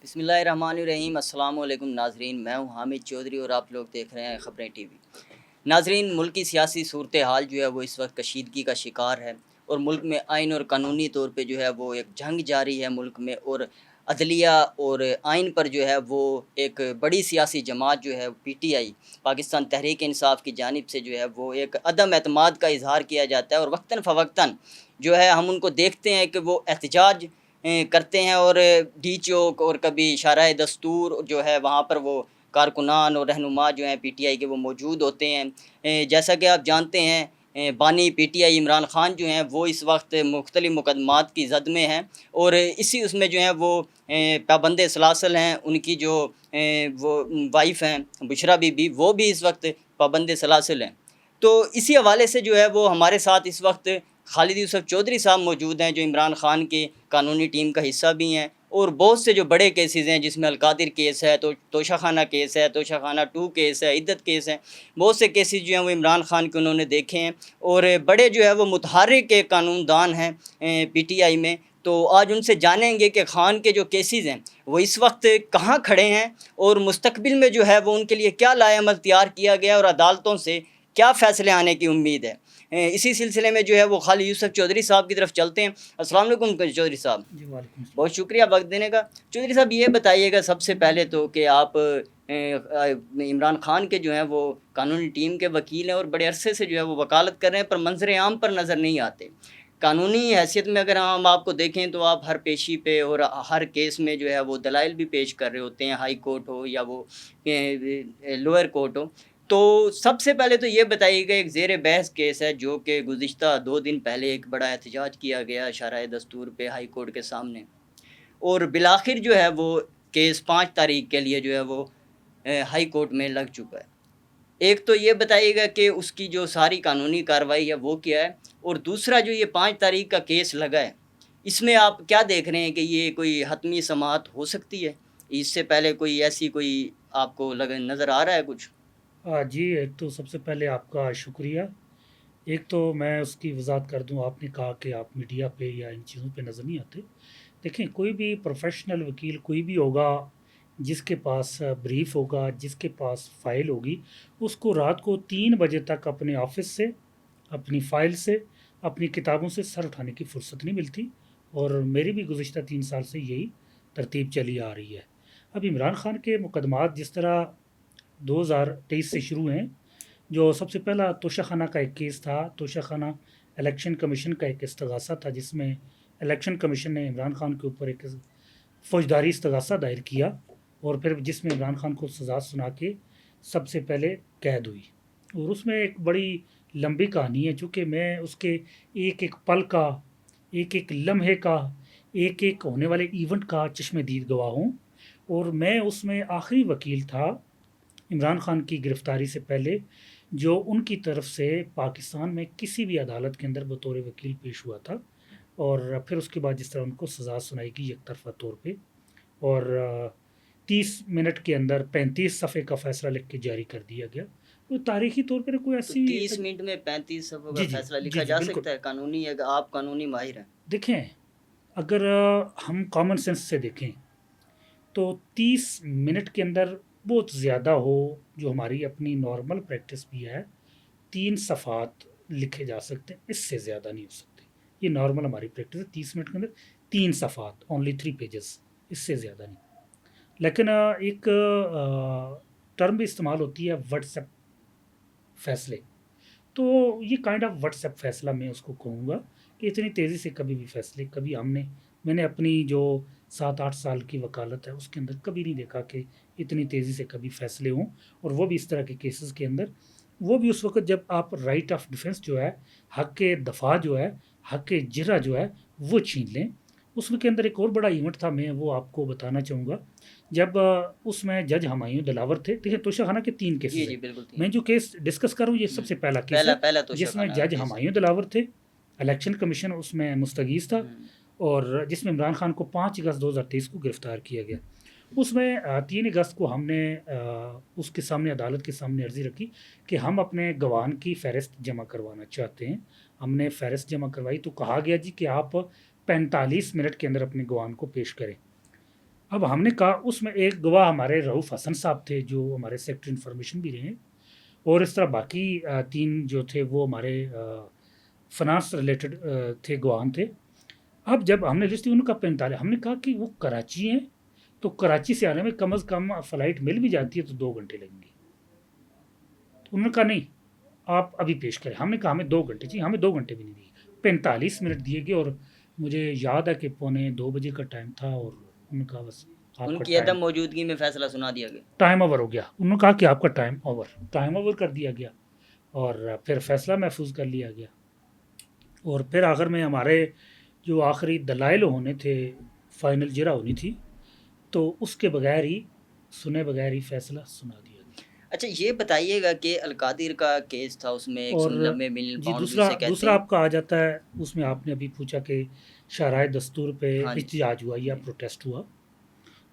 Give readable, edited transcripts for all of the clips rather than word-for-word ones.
بسم اللہ الرحمن الرحیم۔ السلام علیکم ناظرین، میں ہوں حامد چودھری اور آپ لوگ دیکھ رہے ہیں خبریں ٹی وی۔ ناظرین، ملک کی سیاسی صورتحال جو ہے وہ اس وقت کشیدگی کا شکار ہے اور ملک میں آئین اور قانونی طور پہ جو ہے وہ ایک جنگ جاری ہے ملک میں، اور عدلیہ اور آئین پر جو ہے وہ ایک بڑی سیاسی جماعت جو ہے P T I, Pakistan Tehreek Insaf کی جانب سے جو ہے وہ ایک عدم اعتماد کا اظہار کیا جاتا ہے، اور وقتاً فوقتاً جو ہے ہم ان کو دیکھتے ہیں کہ وہ احتجاج کرتے ہیں، اور ڈی چوک اور کبھی شارع دستور جو ہے وہاں پر وہ کارکنان اور رہنما جو ہیں پی ٹی آئی کے وہ موجود ہوتے ہیں۔ جیسا کہ آپ جانتے ہیں، بانی P T I Imran Khan جو ہیں وہ اس وقت مختلف مقدمات کی زد میں ہیں، اور اسی اس میں جو ہیں وہ پابند سلاسل ہیں۔ ان کی جو وہ وائف ہیں بشرا بی بی، وہ بھی اس وقت پابند سلاسل ہیں۔ تو اسی حوالے سے جو ہے وہ ہمارے ساتھ اس وقت خالد یوسف چودھری صاحب موجود ہیں، جو عمران خان کے قانونی ٹیم کا حصہ بھی ہیں، اور بہت سے جو بڑے کیسز ہیں جس میں القادر کیس ہے، توشہ خانہ کیس ہے، توشہ خانہ 2 کیس ہے، عدت کیس ہے، بہت سے کیسز جو ہیں وہ عمران خان کے انہوں نے دیکھے ہیں، اور بڑے جو ہے وہ متحرک قانون دان ہیں پی ٹی آئی میں۔ تو آج ان سے جانیں گے کہ خان کے جو کیسز ہیں وہ اس وقت کہاں کھڑے ہیں، اور مستقبل میں جو ہے وہ ان کے لیے کیا لائحہ عمل تیار کیا گیا، اور عدالتوں سے کیا فیصلے آنے کی امید ہے۔ اسی سلسلے میں جو ہے وہ خالد یوسف چودھری صاحب کی طرف چلتے ہیں۔ السلام علیکم چودھری صاحب۔ جی وعلیکم السلام۔ بہت شکریہ وقت دینے کا۔ چودھری صاحب، یہ بتائیے گا سب سے پہلے تو کہ آپ عمران خان کے جو ہیں وہ قانونی ٹیم کے وکیل ہیں، اور بڑے عرصے سے جو ہے وہ وکالت کر رہے ہیں، پر منظر عام پر نظر نہیں آتے۔ قانونی حیثیت میں اگر ہم آپ کو دیکھیں تو آپ ہر پیشی پہ اور ہر کیس میں جو ہے وہ دلائل بھی پیش کر رہے ہوتے ہیں، ہائی کورٹ ہو یا وہ لوئر کورٹ ہو۔ تو سب سے پہلے تو یہ بتائیے گا، ایک زیر بحث کیس ہے جو کہ گزشتہ 2 دن پہلے ایک بڑا احتجاج کیا گیا شرائع دستور پہ ہائی کورٹ کے سامنے، اور بالآخر جو ہے وہ کیس 5 تاریخ کے لیے جو ہے وہ ہائی کورٹ میں لگ چکا ہے۔ ایک تو یہ بتائیے گا کہ اس کی جو ساری قانونی کارروائی ہے وہ کیا ہے، اور دوسرا جو یہ 5 تاریخ کا کیس لگا ہے، اس میں آپ کیا دیکھ رہے ہیں کہ یہ کوئی حتمی سماعت ہو سکتی ہے؟ اس سے پہلے کوئی ایسی کوئی آپ کو نظر آ رہا ہے کچھ؟ جی، ایک تو سب سے پہلے آپ کا شکریہ۔ ایک تو میں اس کی وضاحت کر دوں، آپ نے کہا کہ آپ میڈیا پہ یا ان چیزوں پہ نظر نہیں آتے۔ دیکھیں، کوئی بھی پروفیشنل وکیل کوئی بھی ہوگا جس کے پاس بریف ہوگا، جس کے پاس فائل ہوگی، اس کو رات کو 3 بجے تک اپنے آفس سے، اپنی فائل سے، اپنی کتابوں سے سر اٹھانے کی فرصت نہیں ملتی، اور میری بھی گزشتہ 3 سال سے یہی ترتیب چلی آ رہی ہے۔ اب عمران خان کے مقدمات جس طرح 2023 سے شروع ہیں، جو سب سے پہلا توشہ خانہ کا ایک کیس تھا، توشہ خانہ الیکشن کمیشن کا ایک استغاثہ تھا، جس میں الیکشن کمیشن نے عمران خان کے اوپر ایک فوجداری استغاثہ دائر کیا، اور پھر جس میں عمران خان کو سزا سنا کے سب سے پہلے قید ہوئی، اور اس میں ایک بڑی لمبی کہانی ہے، چونکہ میں اس کے ایک ایک پل کا، ایک ایک لمحے کا، ایک ایک ہونے والے ایونٹ کا چشم دید گواہ ہوں، اور میں اس میں آخری وکیل تھا عمران خان کی گرفتاری سے پہلے، جو ان کی طرف سے پاکستان میں کسی بھی عدالت کے اندر بطور وکیل پیش ہوا تھا، اور پھر اس کے بعد جس طرح ان کو سزا سنائی گئی یک طرفہ طور پہ، اور 30 منٹ کے اندر 35 صفحے کا فیصلہ لکھ کے جاری کر دیا گیا۔ تو تاریخی طور پر کوئی تو ایسی 30 منٹ میں 35 صفحوں کا جی جی فیصلہ جی لکھا جی جا بالکل۔ سکتا ہے؟ قانونی ہے، آپ قانونی ماہر ہیں۔ دیکھیں، اگر ہم کامن سینس سے دیکھیں تو 30 منٹ کے اندر بہت زیادہ ہو، جو ہماری اپنی نارمل پریکٹس بھی ہے، 3 صفحات لکھے جا سکتے ہیں، اس سے زیادہ نہیں ہو سکتے۔ یہ نارمل ہماری پریکٹس ہے، 30 منٹ کے اندر 3 صفحات، اونلی 3 پیجز، اس سے زیادہ نہیں۔ لیکن ایک ٹرم بھی استعمال ہوتی ہے، واٹس ایپ فیصلے، تو یہ کائنڈ آف واٹس ایپ فیصلہ میں اس کو کہوں گا کہ اتنی تیزی سے کبھی بھی فیصلے، کبھی میں نے اپنی جو 7-8 سال کی وکالت ہے اس کے اندر کبھی نہیں دیکھا کہ اتنی تیزی سے کبھی فیصلے ہوں، اور وہ بھی اس طرح کے کیسز کے اندر، وہ بھی اس وقت جب آپ رائٹ آف ڈیفنس جو ہے، حق دفاع جو ہے، حق جرح جو ہے، وہ چھین لیں۔ اس کے اندر ایک اور بڑا ایونٹ تھا، میں وہ آپ کو بتانا چاہوں گا۔ جب اس میں جج ہمایوں دلاور تھے، دیکھیں توشہ خانہ کے 3 جی کیسز ہیں، جی بالکل میں جو کیس ڈسکس کر رہا ہوں یہ سب سے پہلا کیس ہے، پہلا تو جس میں شاخانہ جج کیس ہے۔ ہمایوں دلاور تھے، الیکشن کمیشن اس میں مستغیث تھا، اور جس میں عمران خان کو 5 اگست 2023 کو گرفتار کیا گیا۔ اس میں 3 اگست کو ہم نے اس کے سامنے، عدالت کے سامنے عرضی رکھی کہ ہم اپنے گواہان کی فہرست جمع کروانا چاہتے ہیں۔ ہم نے فہرست جمع کروائی تو کہا گیا جی کہ آپ 45 منٹ کے اندر اپنے گواہان کو پیش کریں۔ اب ہم نے کہا اس میں ایک گواہ ہمارے رؤف حسن صاحب تھے جو ہمارے سیکٹری انفارمیشن بھی رہے ہیں، اور اس طرح باقی 3 جو تھے وہ ہمارے فنانس ریلیٹڈ تھے، گواہان تھے۔ اب جب ہم نے لسٹ دی ان کا 45، ہم نے کہا کہ وہ کراچی ہیں تو کراچی سے آنے میں کم از کم فلائٹ مل بھی جاتی ہے تو 2 گھنٹے لگیں گے۔ انہوں نے کہا نہیں آپ ابھی پیش کریں، ہم نے کہا ہمیں 2 گھنٹے چاہیے، ہمیں 2 گھنٹے بھی نہیں دیے، 45 منٹ دیے گئے، اور مجھے یاد ہے کہ 1:45 کا ٹائم تھا، اور انہوں نے کہا بس آپ ان کا کی عدم موجودگی میں فیصلہ سنا دیا گیا۔ ٹائم اوور ہو گیا، انہوں نے کہا کہ آپ کا ٹائم اوور کر دیا گیا، اور پھر فیصلہ محفوظ کر لیا گیا، اور پھر آخر میں ہمارے جو آخری دلائل ہونے تھے، فائنل جرا ہونی تھی، تو اس کے بغیر ہی سنے بغیر ہی فیصلہ سنا دیا گیا۔ اچھا یہ بتائیے گا کہ القادر کا کیس تھا، اس میں اور 190 ملین جی پاؤنڈ دوسرا جسے کہتے دوسرا ہیں۔ آپ کا آ جاتا ہے، اس میں آپ نے ابھی پوچھا کہ شاہراہ دستور پہ ہاں جی احتجاج ہوا یا جی۔ پروٹیسٹ ہوا،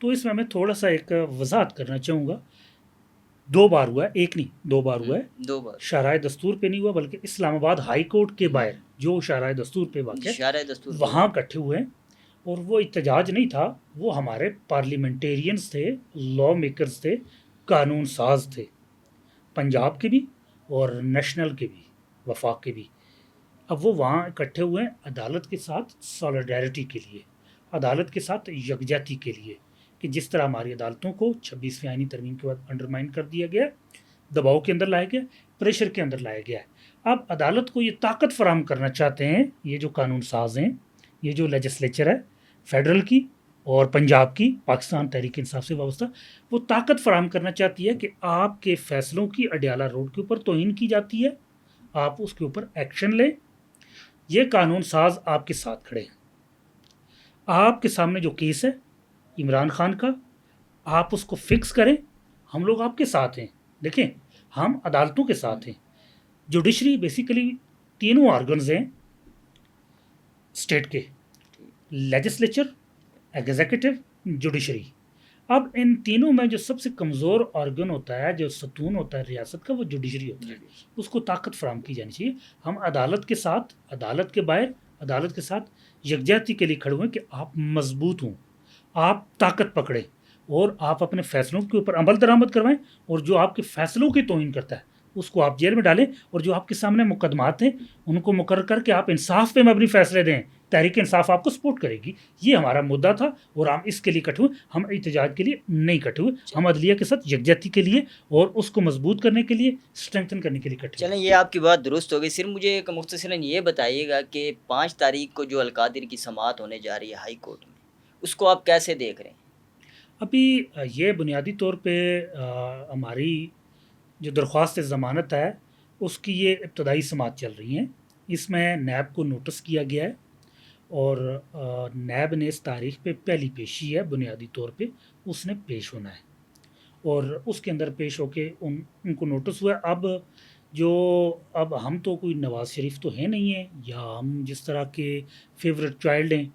تو اس میں میں تھوڑا سا ایک وضاحت کرنا چاہوں گا۔ 2 بار ہوا ہے، ایک نہیں 2 بار ہوا ہے۔ 2 بار شاہراہ دستور پہ نہیں ہوا بلکہ اسلام آباد ہائی کورٹ کے باہر جو شاہراہ دستور پہ واقع ہے شارع دستور پہ وہاں اکٹھے ہوئے ہیں، اور وہ احتجاج نہیں تھا، وہ ہمارے پارلیمنٹیرینز تھے، لا میکرز تھے، قانون ساز تھے، پنجاب کے بھی اور نیشنل کے بھی، وفاق کے بھی۔ اب وہ وہاں اکٹھے ہوئے ہیں عدالت کے ساتھ سالیڈیرٹی کے لیے، عدالت کے ساتھ یکجہتی کے لیے، کہ جس طرح ہماری عدالتوں کو 26ویں آئینی ترمیم کے بعد انڈرمائن کر دیا گیا، دباؤ کے اندر لایا گیا، پریشر کے اندر لایا گیا ہے۔ اب عدالت کو یہ طاقت فراہم کرنا چاہتے ہیں یہ جو قانون ساز ہیں، یہ جو لیجسلیچر ہے فیڈرل کی اور پنجاب کی، پاکستان تحریک انصاف سے وابستہ، وہ طاقت فراہم کرنا چاہتی ہے کہ آپ کے فیصلوں کی اڈیالہ روڈ کے اوپر توہین کی جاتی ہے، آپ اس کے اوپر ایکشن لیں۔ یہ قانون ساز آپ کے ساتھ کھڑے ہیں، آپ کے سامنے جو کیس ہے عمران خان کا، آپ اس کو فکس کریں، ہم لوگ آپ کے ساتھ ہیں۔ دیکھیں ہم عدالتوں کے ساتھ ہیں، جوڈیشری بیسیکلی 3 آرگنز ہیں اسٹیٹ کے، لیجسلیچر، ایگزیکٹو، جوڈیشری۔ اب ان تینوں میں جو سب سے کمزور آرگن ہوتا ہے، جو ستون ہوتا ہے ریاست کا، وہ جوڈیشری ہوتا ہے، اس کو طاقت فراہم کی جانی چاہیے۔ ہم عدالت کے ساتھ، عدالت کے باہر، عدالت کے ساتھ یکجہتی کے لیے کھڑے ہوئے کہ آپ مضبوط ہوں، آپ طاقت پکڑیں، اور آپ اپنے فیصلوں کے اوپر عمل درآمد کروائیں، اور جو آپ کے فیصلوں کی توہین کرتا ہے اس کو آپ جیل میں ڈالیں، اور جو آپ کے سامنے مقدمات ہیں ان کو مقرر کر کے آپ انصاف پہ مبنی فیصلے دیں۔ تحریک انصاف آپ کو سپورٹ کرے گی، یہ ہمارا مدعا تھا، اور ہم اس کے لیے کٹے ہوئے، ہم احتجاج کے لیے نہیں کٹے ہوئے، ہم عدلیہ کے ساتھ یکجہتی کے لیے اور اس کو مضبوط کرنے کے لیے، اسٹرینتھن کرنے کے لیے کٹے ہوئے۔ چلیں یہ آپ کی بات درست ہو گئی، صرف مجھے ایک مختصراً یہ بتائیے گا کہ 5 تاریخ کو جو القادر کی سماعت ہونے جا رہی ہے ہائی کورٹ میں، اس کو آپ کیسے دیکھ رہے ہیں؟ ابھی یہ بنیادی طور پہ ہماری جو درخواست ضمانت ہے اس کی یہ ابتدائی سماعت چل رہی ہیں، اس میں نیب کو نوٹس کیا گیا ہے، اور نیب نے اس تاریخ پہ پہلی پیشی ہے، بنیادی طور پہ اس نے پیش ہونا ہے، اور اس کے اندر پیش ہو کے ان کو نوٹس ہوا ہے۔ اب ہم تو کوئی نواز شریف تو ہے نہیں ہیں، یا ہم جس طرح کے فیورٹ چائلڈ ہیں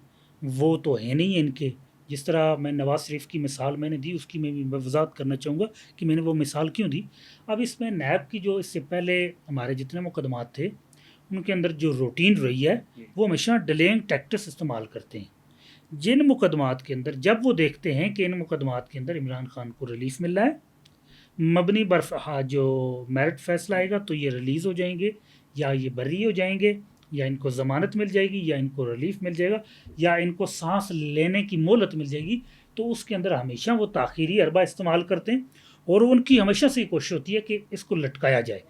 وہ تو ہے نہیں ہیں ان کے، جس طرح میں نواز شریف کی مثال میں نے دی، اس کی میں بھی وضاحت کرنا چاہوں گا کہ میں نے وہ مثال کیوں دی۔ اب اس میں نیب کی جو اس سے پہلے ہمارے جتنے مقدمات تھے ان کے اندر جو روٹین رہی ہے وہ ہمیشہ ڈیلینگ ٹیکٹس استعمال کرتے ہیں۔ جن مقدمات کے اندر جب وہ دیکھتے ہیں کہ ان مقدمات کے اندر عمران خان کو ریلیف مل رہا ہے، مبنی جو میرٹ فیصلہ آئے گا تو یہ ریلیز ہو جائیں گے، یا یہ بری ہو جائیں گے، یا ان کو ضمانت مل جائے گی، یا ان کو ریلیف مل جائے گا، یا ان کو سانس لینے کی مہلت مل جائے گی، تو اس کے اندر ہمیشہ وہ تاخیری حربہ استعمال کرتے ہیں، اور ان کی ہمیشہ سے یہ کوشش ہوتی ہے کہ اس کو لٹکایا جائے۔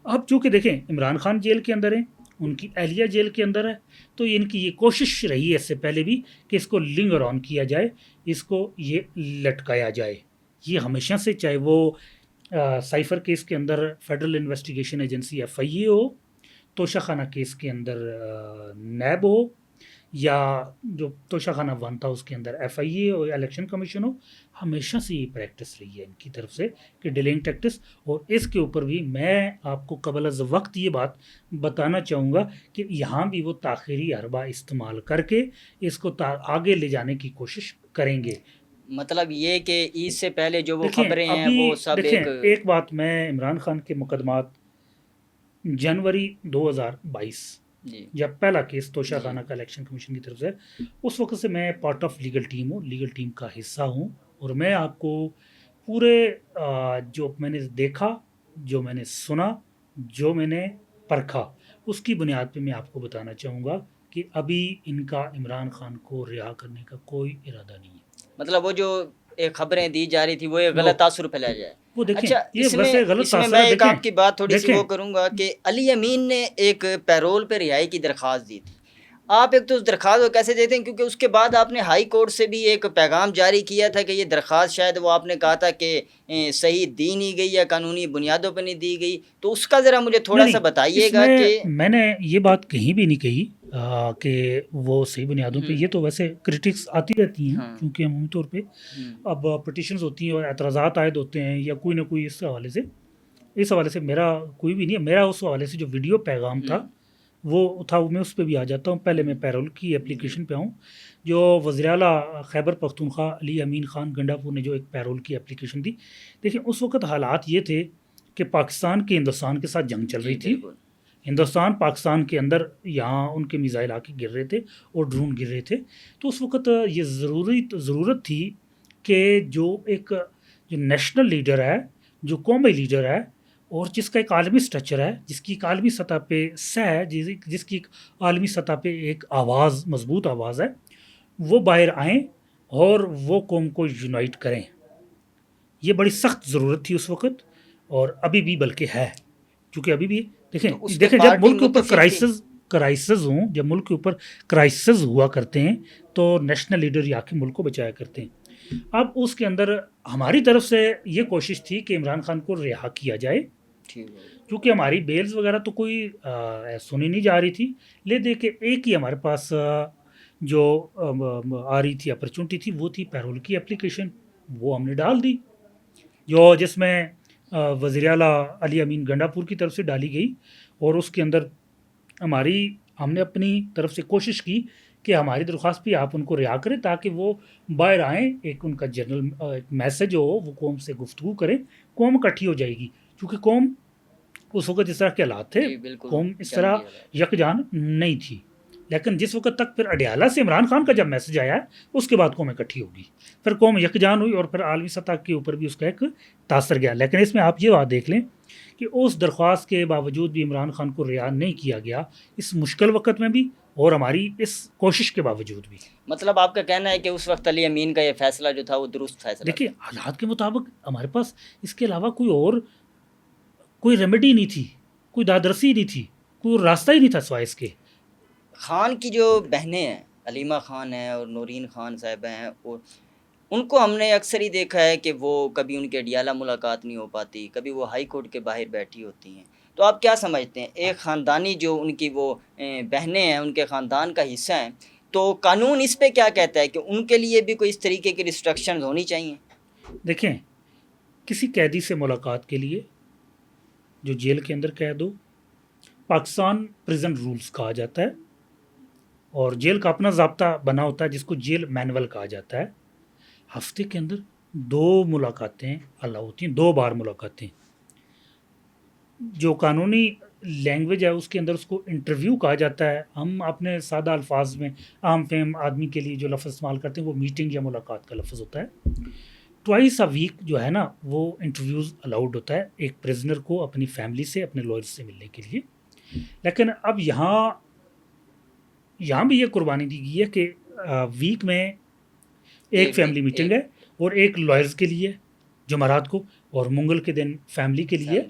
اب چونکہ دیکھیں عمران خان جیل کے اندر ہیں، ان کی اہلیہ جیل کے اندر ہے، تو ان کی یہ کوشش رہی ہے اس سے پہلے بھی کہ اس کو لنگر آن کیا جائے، اس کو یہ لٹکایا جائے۔ یہ ہمیشہ سے، چاہے وہ سائفر کیس کے اندر فیڈرل انویسٹیگیشن ایجنسی FIA ہو، توشہ خانہ کیس کے اندر نیب ہو، یا جو توشہ خانہ 1 تھا اس کے اندر FIA ہو، الیکشن کمیشن ہو، ہمیشہ سے یہ پریکٹس رہی ہے ان کی طرف سے کہ ڈیلنگ ٹیکٹس۔ اور اس کے اوپر بھی میں آپ کو قبل از وقت یہ بات بتانا چاہوں گا کہ یہاں بھی وہ تاخیری حربہ استعمال کر کے اس کو آگے لے جانے کی کوشش کریں گے۔ مطلب یہ کہ عید سے پہلے جو وہ دیکھیں خبریں ہیں ابھی وہ سب دیکھیں ایک بات، میں عمران خان کے مقدمات جنوری 2022 جی جب پہلا کیس توشہ جی خانہ کا الیکشن کمیشن کی طرف سے، اس وقت سے میں پارٹ آف لیگل ٹیم ہوں، لیگل ٹیم کا حصہ ہوں، اور میں آپ کو پورے جو میں نے دیکھا، جو میں نے سنا، جو میں نے پرکھا، اس کی بنیاد پہ میں آپ کو بتانا چاہوں گا کہ ابھی ان کا عمران خان کو رہا کرنے کا کوئی ارادہ نہیں ہے۔ مطلب وہ جو ایک خبریں دی جا رہی تھی وہ ایک وہ غلط تاثر پھیلایا جائے۔ وہ دیکھیں، اچھا یہ ویسے غلط اس میں تاثر میں ہے۔ ایک آپ کی بات تھوڑی سی دیکھیں وہ کروں گا کہ علی امین نے ایک پیرول پہ رہائی کی درخواست دی تھی، آپ ایک تو اس درخواست کو کیسے دیتے ہیں؟ کیونکہ اس کے بعد آپ نے ہائی کورٹ سے بھی ایک پیغام جاری کیا تھا کہ یہ درخواست شاید وہ آپ نے کہا تھا کہ صحیح دی نہیں گئی یا قانونی بنیادوں پہ نہیں دی گئی، تو اس کا ذرا مجھے تھوڑا سا نہیں، بتائیے اس گا کہ میں نے یہ بات کہیں بھی نہیں کہی کہ وہ صحیح بنیادوں پہ، یہ تو ویسے کرٹکس آتی رہتی ہیں، ہاں کیونکہ عمومی طور پہ اب پٹیشنز ہوتی ہیں اور اعتراضات عائد ہوتے ہیں یا کوئی نہ کوئی اس حوالے سے میرا کوئی بھی نہیں ہے۔ میرا اس حوالے سے جو ویڈیو پیغام تھا وہ تھا، میں اس پہ بھی آ جاتا ہوں۔ پہلے میں پیرول کی اپلیکیشن پہ آؤں، جو وزیر اعلیٰ خیبر پختونخوا علی امین خان گنڈا پور نے جو ایک پیرول کی اپلیکیشن دی، دیکھیں اس وقت حالات یہ تھے کہ پاکستان کے ہندوستان کے ساتھ جنگ چل رہی تھی، ہندوستان پاکستان کے اندر یہاں ان کے میزائل آ کے گر رہے تھے اور ڈرون گر رہے تھے، تو اس وقت یہ ضرورت تھی کہ جو ایک جو نیشنل لیڈر ہے، جو قومی لیڈر ہے اور جس کا ایک عالمی سٹرکچر ہے، جس کی ایک عالمی سطح پہ ہے، جس کی ایک عالمی سطح پہ ایک آواز، مضبوط آواز ہے، وہ باہر آئیں اور وہ قوم کو یونائٹ کریں۔ یہ بڑی سخت ضرورت تھی اس وقت، اور ابھی بھی بلکہ ہے، کیونکہ ابھی بھی دیکھیں جب ملک کے اوپر کرائسز ہوں، جب ملک کے اوپر کرائسز ہوا کرتے ہیں تو نیشنل لیڈر یا کے ملک کو بچایا کرتے ہیں۔ اب اس کے اندر ہماری طرف سے یہ کوشش تھی کہ عمران خان کو رہا کیا جائے، کیونکہ ہماری بیلز وغیرہ تو کوئی سنی نہیں جا رہی تھی، لے دے کے ایک ہی ہمارے پاس جو آ رہی تھی اپرچونٹی تھی، وہ تھی پیرول کی اپلیکیشن، وہ ہم نے ڈال دی، جس میں وزیر اعلیٰ علی امین گنڈا پور کی طرف سے ڈالی گئی، اور اس کے اندر ہم نے اپنی طرف سے کوشش کی کہ ہماری درخواست پہ آپ ان کو رہا کریں تاکہ وہ باہر آئیں، ایک ان کا جنرل میسج ہو، وہ قوم سے گفتگو کریں، قوم اکٹھی ہو جائے گی، کیونکہ قوم اس وقت جس طرح کے حالات تھے، قوم اس طرح یکجان نہیں تھی۔ لیکن جس وقت تک پھر اڈیالہ سے عمران خان کا جب میسج آیا، اس کے بعد قوم اکٹھی ہوگی، پھر قوم یکجان ہوئی، اور پھر عالمی سطح کے اوپر بھی اس کا ایک تاثر گیا۔ لیکن اس میں آپ یہ بات دیکھ لیں کہ اس درخواست کے باوجود بھی عمران خان کو رہا نہیں کیا گیا، اس مشکل وقت میں بھی اور ہماری اس کوشش کے باوجود بھی۔ مطلب آپ کا کہنا ہے کہ اس وقت علی امین کا یہ فیصلہ جو تھا وہ درست فیصلہ دیکھیے حالات کے مطابق ہمارے پاس اس کے علاوہ کوئی ریمیڈی نہیں تھی، کوئی دادرسی نہیں تھی، کوئی راستہ ہی نہیں تھا سوائے اس کے۔ خان کی جو بہنیں ہیں، علیمہ خان ہیں اور نورین خان صاحبہ ہیں، اور ان کو ہم نے اکثر ہی دیکھا ہے کہ وہ کبھی ان کے اڈیالہ ملاقات نہیں ہو پاتی، کبھی وہ ہائی کورٹ کے باہر بیٹھی ہوتی ہیں، تو آپ کیا سمجھتے ہیں ایک خاندانی جو ان کی وہ بہنیں ہیں، ان کے خاندان کا حصہ ہیں، تو قانون اس پہ کیا کہتا ہے کہ ان کے لیے بھی کوئی اس طریقے کی ریسٹرکشنز ہونی چاہیے؟ دیکھیں، کسی قیدی سے ملاقات کے لیے جو جیل کے اندر قید ہو، پاکستان پریزن رولز کہا جاتا ہے، اور جیل کا اپنا ضابطہ بنا ہوتا ہے جس کو جیل مینول کہا جاتا ہے۔ ہفتے کے اندر 2 ملاقاتیں الاؤ ہوتی ہیں، 2 بار ملاقاتیں۔ جو قانونی لینگویج ہے اس کے اندر اس کو انٹرویو کہا جاتا ہے، ہم اپنے سادہ الفاظ میں عام فہم آدمی کے لیے جو لفظ استعمال کرتے ہیں وہ میٹنگ یا ملاقات کا لفظ ہوتا ہے۔ ٹوائس اے ویک جو ہے نا، وہ انٹرویوز الاؤڈ ہوتا ہے ایک پریزنر کو اپنی فیملی سے، اپنے لائر سے ملنے کے لیے۔ لیکن اب یہاں بھی یہ قربانی دی گئی ہے کہ ویک میں ایک فیملی میٹنگ ہے اور ایک لائرز کے لیے جمعرات کو، اور منگل کے دن فیملی کے لیے،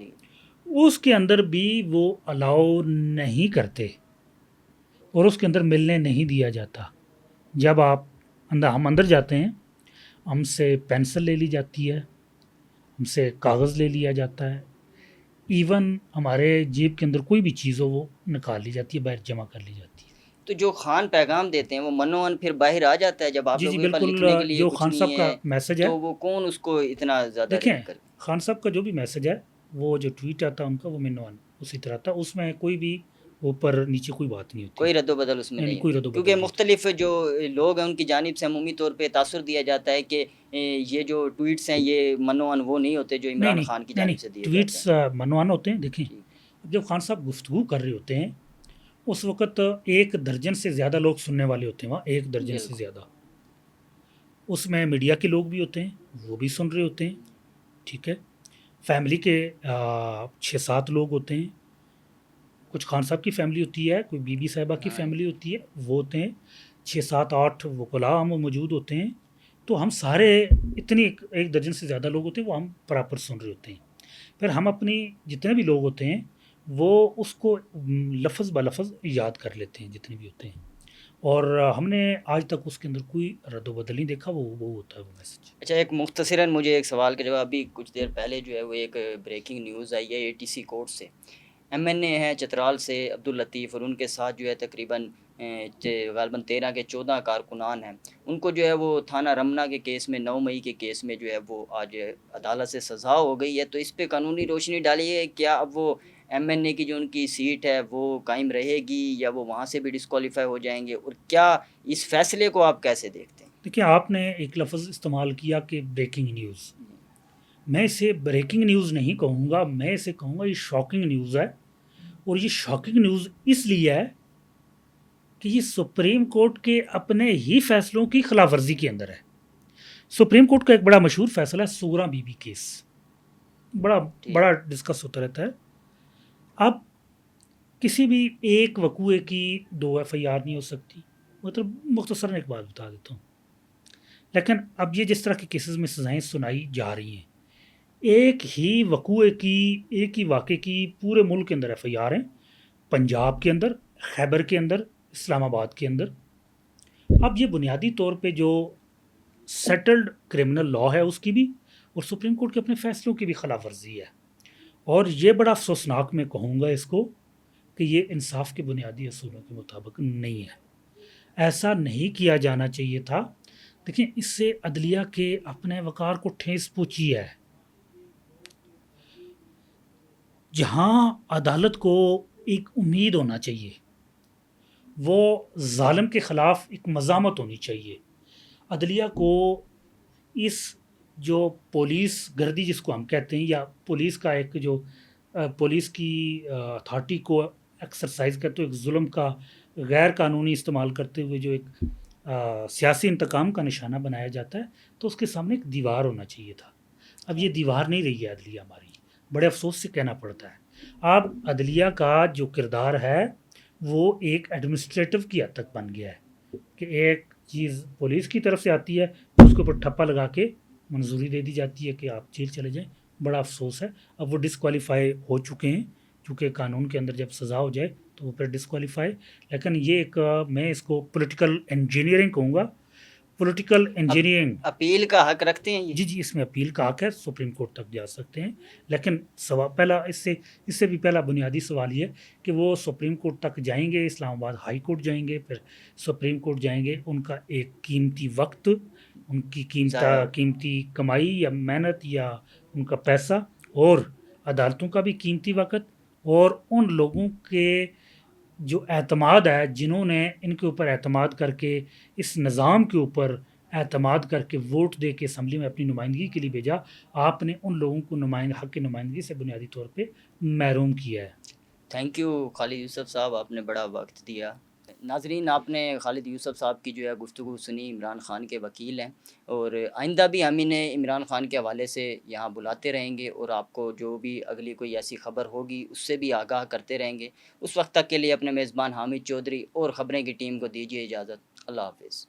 اس کے اندر بھی وہ الاؤ نہیں کرتے اور اس کے اندر ملنے نہیں دیا جاتا۔ جب ہم اندر جاتے ہیں، ہم سے پینسل لے لی جاتی ہے، ہم سے کاغذ لے لیا جاتا ہے، ایون ہمارے جیب کے اندر کوئی بھی چیز ہو وہ نکال لی جاتی ہے، باہر جمع کر لی جاتی ہے۔ تو جو خان پیغام دیتے ہیں وہ منوان پھر باہر آ جاتا ہے جب آپ لوگوں کے پاس لکھنے کے لیے جو کچھ خان صاحب نہیں کا ہے میسج ہے، تو وہ کون اس کو اتنا زیادہ دیکھیں ریڈ کرے؟ خان صاحب کا جو بھی میسج ہے، وہ جو ٹویٹ آتا ہے ان کا، وہ منوان اسی طرح تھا، اس میں کوئی بھی اوپر نیچے کوئی بات نہیں ہوتی، کوئی رد و بدل اس میں یعنی نہیں کوئی ہوتی، رد و بدل کیونکہ نہیں ہوتی۔ مختلف جو لوگ ہیں ان کی جانب سے عمومی طور پہ تاثر دیا جاتا ہے کہ یہ جو ٹویٹس ہیں یہ منوان وہ نہیں ہوتے جو عمران خان کی جانب سے دیے جاتے ٹویٹس ہیں۔ منوان ہوتے ہیں۔ دیکھیں، اب جب خان صاحب گفتگو کر رہے ہوتے ہیں اس وقت 1 درجن سے زیادہ لوگ سننے والے ہوتے ہیں وہاں، 1 درجن سے بالکل زیادہ. اس میں میڈیا کے لوگ بھی ہوتے ہیں، وہ بھی سن رہے ہوتے ہیں. ٹھیک ہے. فیملی کے 6-7 لوگ ہوتے ہیں. کچھ خان صاحب کی فیملی ہوتی ہے، کوئی بی بی صاحبہ کی ہاں فیملی ہوتی ہے، وہ ہوتے ہیں 6-7-8 وکلاء ہم موجود ہوتے ہیں. تو ہم سارے اتنی 1 درجن سے زیادہ لوگ ہوتے ہیں، وہ ہم پراپر سن رہے ہوتے ہیں. پھر ہم اپنی جتنے بھی لوگ ہوتے ہیں وہ اس کو لفظ بہ لفظ یاد کر لیتے ہیں جتنے بھی ہوتے ہیں. اور ہم نے آج تک اس کے اندر کوئی رد و بدل نہیں دیکھا. وہ ہوتا ہے وہ میسج. اچھا، ایک مختصراً مجھے ایک سوال کا جواب. ابھی کچھ دیر پہلے جو ہے وہ ایک بریکنگ نیوز آئی ہے ATC کورٹ سے. MNA ہیں چترال سے عبداللطیف، اور ان کے ساتھ جو ہے تقریباً غالباً 13 کے 14 کارکنان ہیں. ان کو جو ہے وہ تھانہ رمنا کے کیس میں 9 مئی کے کیس میں جو ہے وہ آج عدالت سے سزا ہو گئی ہے. تو اس پہ قانونی روشنی ڈالی ہے، کیا اب وہ MNA کی جو ان کی سیٹ ہے وہ قائم رہے گی یا وہ وہاں سے بھی ڈسکوالیفائی ہو جائیں گے، اور کیا اس فیصلے کو آپ کیسے دیکھتے ہیں؟ دیکھیں، آپ نے ایک لفظ استعمال کیا کہ بریکنگ نیوز. میں اسے بریکنگ نیوز نہیں کہوں گا، میں اسے کہوں گا یہ شاکنگ نیوز ہے. اور یہ شاکنگ نیوز اس لیے ہے کہ یہ سپریم کورٹ کے اپنے ہی فیصلوں کی خلاف ورزی کے اندر ہے. سپریم کورٹ کا ایک بڑا مشہور فیصلہ ہے سورا بی بی کیس، بڑا ٹھیک. بڑا ڈسکس ہوتا رہتا ہے. اب کسی بھی ایک وقوعے کی 2 FIR نہیں ہو سکتی. مطلب مختصراً ایک بات بتا دیتا ہوں. لیکن اب یہ جس طرح کے کیسز میں سزائیں سنائی جا رہی ہیں، ایک ہی وقوعے کی، ایک ہی واقعے کی پورے ملک کے اندر FIR ہیں. پنجاب کے اندر، خیبر کے اندر، اسلام آباد کے اندر. اب یہ بنیادی طور پہ جو سیٹلڈ کرمنل لا ہے اس کی بھی، اور سپریم کورٹ کے اپنے فیصلوں کی بھی خلاف ورزی ہے. اور یہ بڑا افسوسناک میں کہوں گا اس کو کہ یہ انصاف کے بنیادی اصولوں کے مطابق نہیں ہے. ایسا نہیں کیا جانا چاہیے تھا. دیکھیں، اس سے عدلیہ کے اپنے وقار کو ٹھیس پہنچی ہے. جہاں عدالت کو ایک امید ہونا چاہیے، وہ ظالم کے خلاف ایک مزاحمت ہونی چاہیے. عدلیہ کو اس جو پولیس گردی جس کو ہم کہتے ہیں، یا پولیس کا ایک جو پولیس کی اتھارٹی کو ایکسرسائز کرتے ہوئے ایک ظلم کا غیر قانونی استعمال کرتے ہوئے جو ایک سیاسی انتقام کا نشانہ بنایا جاتا ہے، تو اس کے سامنے ایک دیوار ہونا چاہیے تھا. اب یہ دیوار نہیں رہی ہے عدلیہ ہماری. بڑے افسوس سے کہنا پڑتا ہے. اب عدلیہ کا جو کردار ہے وہ ایک ایڈمنسٹریٹو کی حد تک بن گیا ہے کہ ایک چیز پولیس کی طرف سے آتی ہے، اس کے اوپر ٹھپا لگا کے منظوری دے دی جاتی ہے کہ آپ جیل چلے جائیں. بڑا افسوس ہے. اب وہ ڈسکوالیفائی ہو چکے ہیں، چونکہ قانون کے اندر جب سزا ہو جائے تو وہ پھر ڈسکوالیفائی. لیکن یہ ایک میں اس کو پولیٹیکل انجینئرنگ کہوں گا. Political engineering. اپیل کا حق رکھتے ہیں یہ؟ جی، اس میں اپیل کا حق ہے، سپریم کورٹ تک جا سکتے ہیں. لیکن پہلا اس سے بھی پہلا بنیادی سوال یہ کہ وہ سپریم کورٹ تک جائیں گے، اسلام آباد ہائی کورٹ جائیں گے، پھر سپریم کورٹ جائیں گے. ان کا ایک قیمتی وقت، ان کی قیمتی کمائی یا محنت یا ان کا پیسہ، اور عدالتوں کا بھی قیمتی وقت، اور ان لوگوں کے جو اعتماد ہے، جنہوں نے ان کے اوپر اعتماد کر کے، اس نظام کے اوپر اعتماد کر کے ووٹ دے کے اسمبلی میں اپنی نمائندگی کے لیے بھیجا. آپ نے ان لوگوں کو حق کی نمائندگی سے بنیادی طور پہ محروم کیا ہے. تھینک یو خالد یوسف صاحب، آپ نے بڑا وقت دیا. ناظرین، آپ نے خالد یوسف صاحب کی جو ہے گفتگو سنی. عمران خان کے وکیل ہیں، اور آئندہ بھی ہم انہیں عمران خان کے حوالے سے یہاں بلاتے رہیں گے، اور آپ کو جو بھی اگلی کوئی ایسی خبر ہوگی اس سے بھی آگاہ کرتے رہیں گے. اس وقت تک کے لیے اپنے میزبان حامد چودھری اور خبریں کی ٹیم کو دیجیے اجازت. اللہ حافظ.